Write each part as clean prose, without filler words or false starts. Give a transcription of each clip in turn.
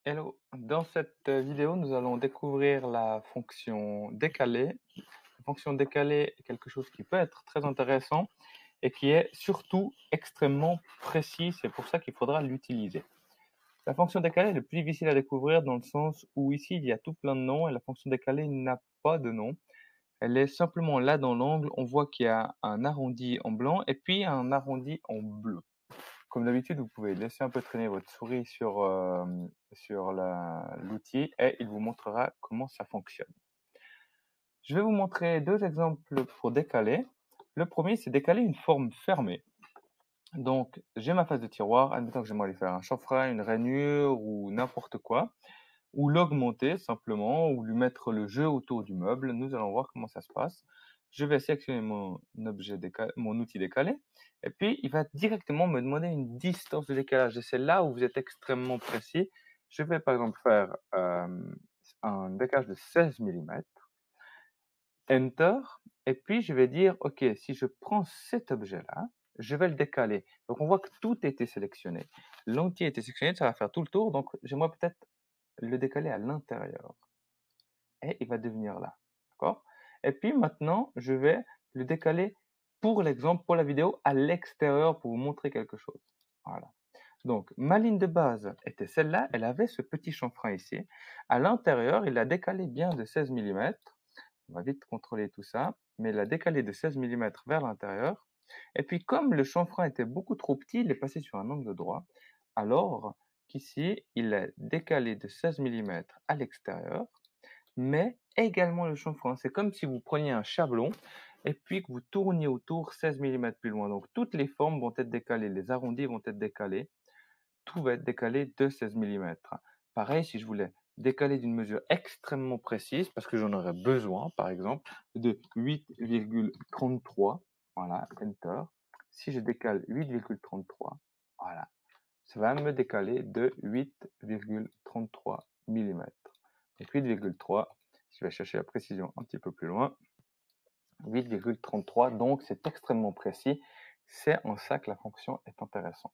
Hello, dans cette vidéo, nous allons découvrir la fonction décalée. La fonction décalée est quelque chose qui peut être très intéressant et qui est surtout extrêmement précis. C'est pour ça qu'il faudra l'utiliser. La fonction décalée est le plus difficile à découvrir dans le sens où ici, il y a tout plein de noms et la fonction décalée n'a pas de nom. Elle est simplement là dans l'angle. On voit qu'il y a un arrondi en blanc et puis un arrondi en bleu. Comme d'habitude, vous pouvez laisser un peu traîner votre souris sur l'outil et il vous montrera comment ça fonctionne. Je vais vous montrer deux exemples pour décaler. Le premier, c'est décaler une forme fermée. Donc, j'ai ma face de tiroir, admettons que j'aimerais lui faire un chanfrein, une rainure ou n'importe quoi, ou l'augmenter simplement, ou lui mettre le jeu autour du meuble. Nous allons voir comment ça se passe. Je vais sélectionner mon outil décalé, et puis il va directement me demander une distance de décalage. Et c'est là où vous êtes extrêmement précis. Je vais par exemple faire un décalage de 16 mm, Enter, et puis je vais dire, OK, si je prends cet objet-là, je vais le décaler. Donc on voit que tout a été sélectionné. L'entier a été sélectionné, ça va faire tout le tour, donc j'aimerais peut-être le décaler à l'intérieur. Et il va devenir là. D'accord? Et puis maintenant, je vais le décaler pour l'exemple, pour la vidéo, à l'extérieur pour vous montrer quelque chose. Voilà. Donc, ma ligne de base était celle-là. Elle avait ce petit chanfrein ici. À l'intérieur, il l'a décalé bien de 16 mm. On va vite contrôler tout ça. Mais il l'a décalé de 16 mm vers l'intérieur. Et puis, comme le chanfrein était beaucoup trop petit, il est passé sur un angle droit. Alors qu'ici, il l'a décalé de 16 mm à l'extérieur, mais également le chanfrein. C'est comme si vous preniez un chablon et puis que vous tourniez autour 16 mm plus loin. Donc toutes les formes vont être décalées, les arrondis vont être décalés, tout va être décalé de 16 mm. Pareil, si je voulais décaler d'une mesure extrêmement précise, parce que j'en aurais besoin, par exemple, de 8,33, voilà, Enter. Si je décale 8,33, voilà, ça va me décaler de 8,33 mm. Donc 8,3, je vais chercher la précision un petit peu plus loin, 8,33, donc c'est extrêmement précis. C'est en ça que la fonction est intéressante.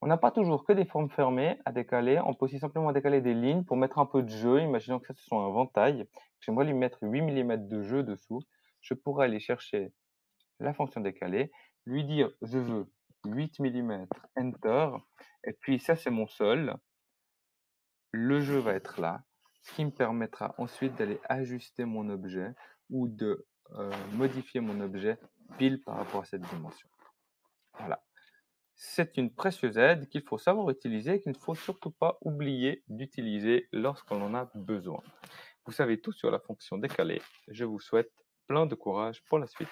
On n'a pas toujours que des formes fermées à décaler, on peut aussi simplement décaler des lignes pour mettre un peu de jeu. Imaginons que ça ce soit un ventail, j'aimerais lui mettre 8 mm de jeu dessous. Je pourrais aller chercher la fonction décalée, lui dire je veux 8 mm, Enter, et puis ça c'est mon sol. Le jeu va être là, ce qui me permettra ensuite d'aller ajuster mon objet ou de modifier mon objet pile par rapport à cette dimension. Voilà. C'est une précieuse aide qu'il faut savoir utiliser et qu'il ne faut surtout pas oublier d'utiliser lorsqu'on en a besoin. Vous savez tout sur la fonction décalée. Je vous souhaite plein de courage pour la suite.